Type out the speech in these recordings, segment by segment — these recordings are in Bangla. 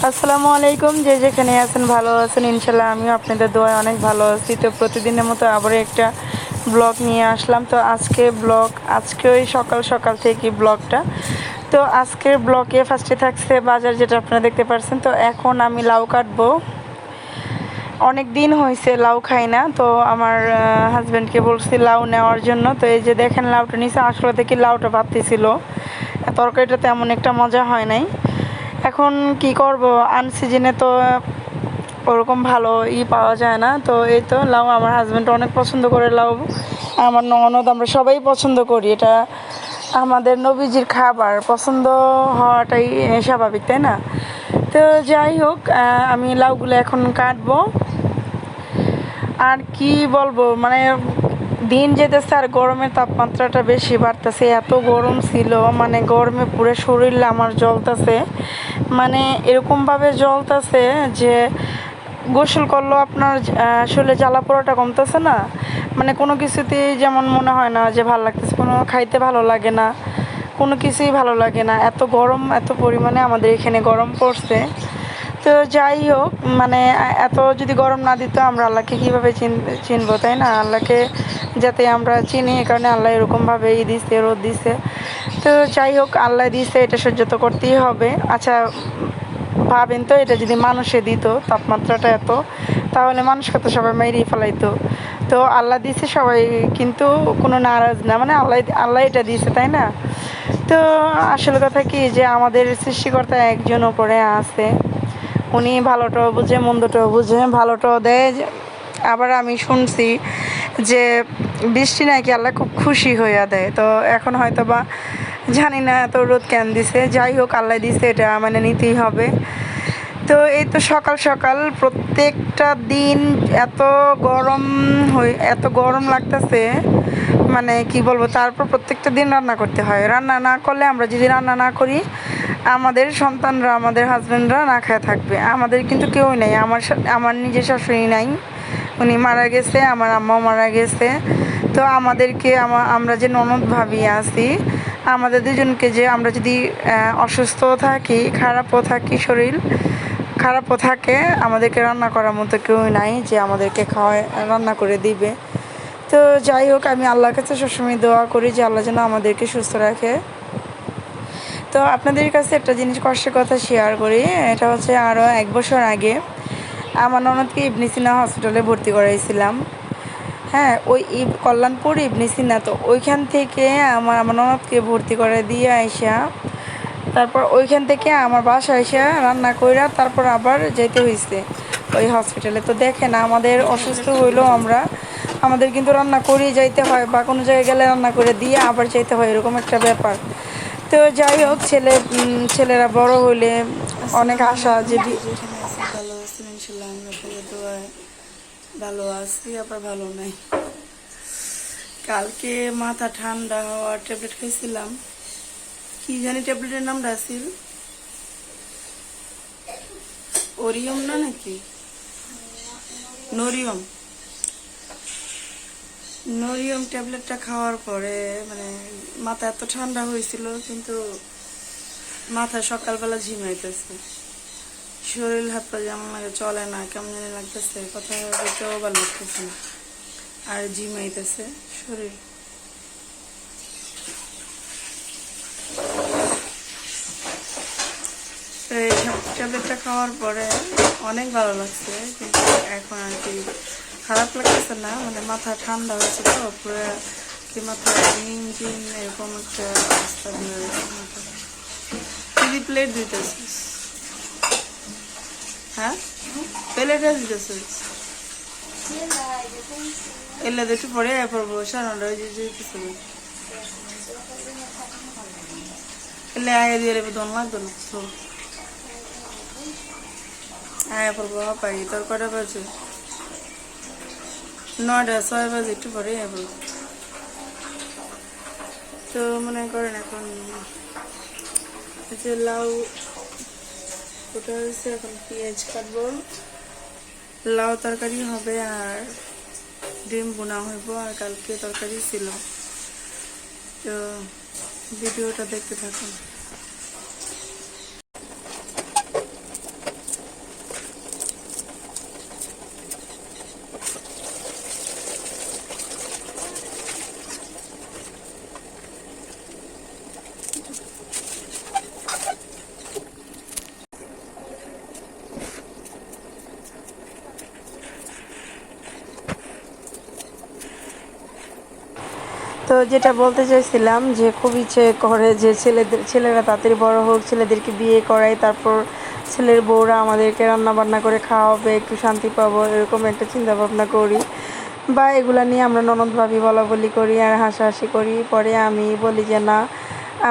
আসসালামু আলাইকুম। যে যেখানে আছেন ভালো আছেন ইনশাল্লাহ। আমিও আপনাদের দোয়ায় অনেক ভালো আছি। তো প্রতিদিনের মতো আবারও একটা ব্লগ নিয়ে আসলাম। তো আজকে ওই সকাল সকাল থেকে ব্লগটা। তো আজকের ব্লগে ফার্স্টে থাকছে বাজার, যেটা আপনারা দেখতে পাচ্ছেন। তো এখন আমি লাউ কাটবো। অনেক দিন হয়েছে লাউ খাই না, তো আমার হাজব্যান্ডকে বলছি লাউ নেওয়ার জন্য। তো এই যে দেখেন লাউটা নিচে, আসলে থেকে লাউটা ভাবতেছিল, তরকারিটা তেমন একটা মজা হয় নাই। এখন কি করব, আনসিজনে তো ওরকম ভালো পাওয়া যায় না। তো এই তো লাউ, আমার হাজব্যান্ড অনেক পছন্দ করে লাউ, আমার ননদ, আমরা সবাই পছন্দ করি। এটা আমাদের নবীজির খাবার, পছন্দ হওয়াটাই স্বাভাবিক, তাই না? তো যাই হোক, আমি লাউগুলো এখন কাটবো। আর কি বলবো, মানে দিন যেতেছে আর গরমের তাপমাত্রাটা বেশি বাড়তেছে। এত গরম ছিল, মানে গরমে পুরো শরীর আমার জ্বলতেছে, মানে এরকমভাবে জ্বলতেছে যে গোসল করলেও আপনার শরীরে জ্বালা পোড়াটা কমতেছে না। মানে কোনো কিছুতেই যেমন মনে হয় না যে ভালো লাগতেছে, কোনো খাইতে ভালো লাগে না, কোনো কিছুই ভালো লাগে না। এত গরম, এত পরিমাণে আমাদের এখানে গরম পড়ছে। তো যাই হোক, মানে এত যদি গরম না দিত, আমরা আল্লাহকে কীভাবে চিনবো, তাই না? আল্লাহকে যাতে আমরা চিনি, এ কারণে আল্লাহ এরকমভাবে দিছে, রোদ দিছে। তো যাই হোক, আল্লাহ দিছে, এটা সহ্য তো করতেই হবে। আচ্ছা ভাবেন তো, এটা যদি মানুষে দিত তাপমাত্রাটা এত, তাহলে মানুষকে তো সবাই মেরেই ফেলাইতো। তো আল্লাহ দিছে, সবাই কিন্তু কোনো নারাজ না, মানে আল্লাহ আল্লাহ এটা দিছে, তাই না? তো আসল কথা কি, যে আমাদের সৃষ্টিকর্তা একজন ওপরে আছে, উনি ভালোটাও বুঝে মন্দটাও বুঝে, ভালোটাও দেয়। আবার আমি শুনছি যে বৃষ্টি নাকি আল্লাহ খুব খুশি হইয়া দেয়। তো এখন হয়তো বা জানি না এত রোদ কেন দিছে, যাই হোক আল্লাহ দিছে, এটা মানে নিতেই হবে। তো এই তো সকাল সকাল প্রত্যেকটা দিন এত গরম লাগতেছে, মানে কি বলবো। তারপর প্রত্যেকটা দিন রান্না করতে হয়, রান্না না করলে, আমরা যদি রান্না না করি, আমাদের সন্তানরা, আমাদের হাজব্যান্ডরা না খায় থাকবে। আমাদের কিন্তু কেউই নেই, আমার নিজের শাশুড়ি নাই, উনি মারা গেছে, আমার আম্মাও মারা গেছে। তো আমাদেরকে আমরা যে ননদ ভাবি আছি, আমাদের দুজনকে, যে আমরা যদি অসুস্থ থাকি, খারাপও থাকি, শরীর খারাপও থাকে, আমাদেরকে রান্না করার মতো কেউ নাই যে আমাদেরকে রান্না করে দিবে। তো যাই হোক, আমি আল্লাহর কাছে সবসময় দোয়া করি যে আল্লাহ যেন আমাদেরকে সুস্থ রাখে। তো আপনাদের কাছে একটা জিনিস, কষ্টের কথা শেয়ার করি। এটা হচ্ছে আরও 1 বছর আগে আমার ননদকে ইবনে সিনা হসপিটালে ভর্তি করাইছিলাম। হ্যাঁ, ওই কল্যাণপুর ইবনে সিনা। তো ওইখান থেকে আমার ননদকে ভর্তি করে দিয়ে আইসা, তারপর ওইখান থেকে আমার বাসায় এসে রান্না কইরা তারপর আবার যেতে হয়েছে ওই হসপিটালে। তো দেখেন, আমাদের অসুস্থ হইলেও আমাদের কিন্তু রান্না করেই যাইতে হয়, বা কোনো জায়গায় গেলে রান্না করে দিয়ে আবার যাইতে হয়, এরকম একটা ব্যাপার। তো যাই হোক, ছেলেরা বড় হইলে অনেক আশা যে যেখানে আছি ভালো আছেন ইনশাল্লাহ। আমরা আপনাদের দোয়ায় ভালো আছি, আবার ভালো নাই। কালকে মাথা ঠান্ডা হওয়ার ট্যাবলেট খাইছিলাম, কি জানি ট্যাবলেটের নামটা আছিল, ওরিয়ম না নাকি নরিয়ম। নরিয়ম ট্যাবলেটটা খাওয়ার পরে মানে মাথা এত ঠান্ডা হয়েছিল, কিন্তু মাথা সকালবেলা ঝিমাইতেছে, শরীর হাত পা যেমন লাগে, চলে না, কেমন জানি লাগতেছে, কথা বলতেও ভালো লাগতেছে না, আর ঝিমাইতেছে শরীর। তো এই ট্যাবলেটটা খাওয়ার পরে অনেক ভালো লাগছে, কিন্তু এখন আর কি খারাপ লাগতেছে না, মানে মাথা ঠান্ডা হয়েছে তো পুরো, কি মাথা ইঞ্জিন এরকম একটা অবস্থা দিয়ে রয়েছে মাথা। প্লেট দিতেছিস? হ্যাঁ, প্লেটে দিতেছিস? এলে একটু পরে পড়বো, সারানোটা যেতেছে, এলে আগে দিয়ে দন লাগতো না তো, আয়া পড়বো পাই। তোর কটা বাজে? 9টা 6 বাজে, একটু পরে আয়া পড়বো। তো মনে করেন এখন যে লাউ ওটা হয়েছে, এখন পেঁয়াজ কাটবো, লাউ তরকারি হবে, আর ডিম বোনা হইব, আর কালকে তরকারি ছিল। তো ভিডিওটা দেখতে থাকুন। যেটা বলতে চাইছিলাম যে খুব ইচ্ছে করে যে ছেলেরা তাড়াতাড়ি বড় হোক, ছেলেদেরকে বিয়ে করাই, তারপর ছেলের বউরা আমাদেরকে রান্না বান্না করে খাওয়াবে, একটু শান্তি পাবো, এরকম একটা চিন্তা ভাবনা করি। বা এগুলা নিয়ে আমরা ননদ ভাবি বলা বলি করি আর হাসাহাসি করি। পরে আমি বলি যে না,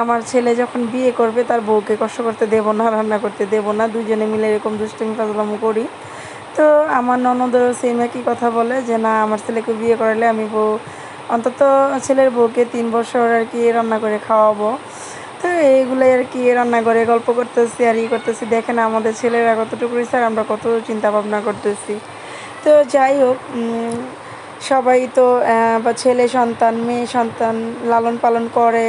আমার ছেলে যখন বিয়ে করবে তার বউকে কষ্ট করতে দেবো না, রান্না করতে দেবো না, দুজনে মিলে এরকম দুষ্টুমি ফাজলামো করি। তো আমার ননদও সেম একই কথা বলে যে না, আমার ছেলেকে বিয়ে করালে আমি অন্তত ছেলের বউকে 3 বছর আর কি রান্না করে খাওয়াবো। তো এইগুলোই আর কি রান্না করে গল্প করতেছি আর করতেছি। দেখেন আমাদের ছেলেরা কতটুকু হয়েছে আর আমরা কত চিন্তা ভাবনা করতেছি। তো যাই হোক, সবাই তো বা ছেলে সন্তান মেয়ে সন্তান লালন পালন করে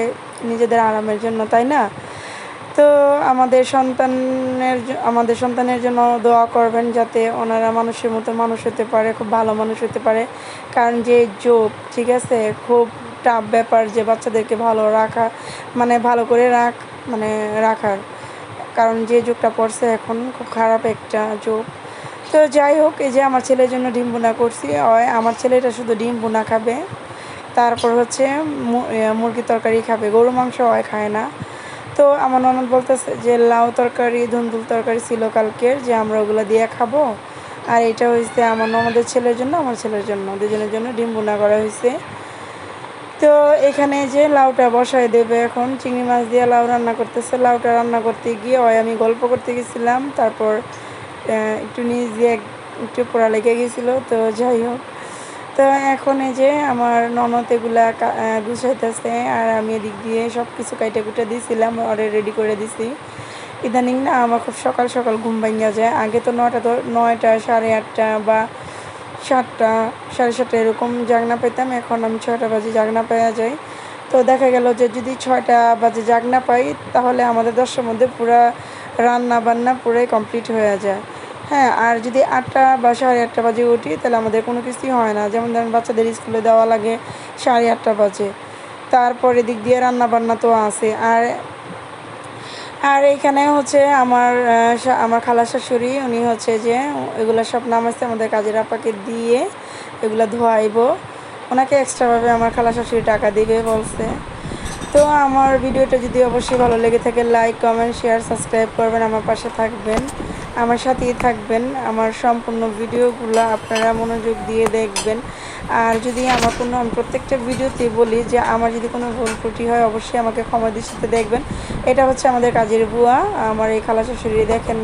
নিজেদের আরামের জন্য, তাই না? তো আমাদের সন্তানের জন্য দোয়া করবেন যাতে ওনারা মানুষের মতো মানুষ হতে পারে, খুব ভালো মানুষ হতে পারে। কারণ যে যুগ, ঠিক আছে, খুব টাফ ব্যাপার যে বাচ্চাদেরকে ভালো রাখা, মানে ভালো করে মানে রাখার। কারণ যে যুগটা পড়ছে এখন খুব খারাপ একটা যুগ। তো যাই হোক, এই যে আমার ছেলের জন্য ডিম বোনা করছি। আমার ছেলেটা শুধু ডিম বোনা খাবে, তারপর হচ্ছে মুরগির তরকারি খাবে, গরু মাংস খায় না। তো আমার ননদ বলতেছে যে লাউ তরকারি ধুন্দুল তরকারি ছিল কালকের, যে আমরা ওগুলো দিয়ে খাবো। আর এটা হয়েছে আমার ননদের ছেলের জন্য, আমার ছেলের জন্য, দুজনের জন্য ডিম বোনা করা হয়েছে। তো এখানে যে লাউটা বসায় দেবে এখন, চিংড়ি মাছ দিয়ে লাউ রান্না করতেছে। লাউটা রান্না করতে গিয়ে আমি গল্প করতে গেছিলাম, তারপর একটু নিচ দিয়ে একটু পোড়া লেগে গেছিলো। তো যাই হোক, তো এখন এই যে আমার ননদ এগুলা গুছাইতেছে আর আমি এদিক দিয়ে সব কিছু কাইটে কুটে দিয়েছিলাম, অর্ডার রেডি করে দিছি। ইদানিং না আমার খুব সকাল সকাল ঘুম ভাঙা যায়। আগে তো 9টা 8:30 বা 7টা 7:30 এরকম জাগনা পেতাম, এখন আমি 6টা বাজে জাগনা পাওয়া যায়। তো দেখা গেল যে যদি 6টা বাজে জাগনা পাই তাহলে আমাদের 10টার মধ্যে পুরা রান্না বান্না পুরাই কমপ্লিট হয়ে যায়। হ্যাঁ, আর যদি 8টা বা 8:30 বাজে উঠি তাহলে আমাদের কোনো কিছুই হয় না। যেমন ধরেন বাচ্চাদের স্কুলে দেওয়া লাগে 8:30 বাজে, তারপর এদিক দিয়ে রান্না বান্না তো আছে। আর আর এইখানে হচ্ছে আমার খালা শাশুড়ি, উনি হচ্ছে যে এগুলো সব নামাইছে আমাদের কাজের আপাকে দিয়ে, এগুলো ধোয়াইব। ওনাকে এক্সট্রাভাবে আমার খালা শাশুড়ি টাকা দিবে বলছে। তো আমার ভিডিওটা যদি অবশ্যই ভালো লেগে থাকে, লাইক কমেন্ট শেয়ার সাবস্ক্রাইব করবেন, আমার পাশে থাকবেন, আমার সাথেই থাকবেন। আমার সম্পূর্ণ ভিডিওগুলো আপনারা মনোযোগ দিয়ে দেখবেন। আর যদি আমি প্রত্যেকটা ভিডিওতে বলি যে আমার যদি কোনো ভুল ত্রুটি হয় অবশ্যই আমাকে ক্ষমা দৃষ্টিতে দেখবেন। এটা হচ্ছে আমাদের কাজের বুয়া, আমার এই খালা শাশুড়ি। দেখেন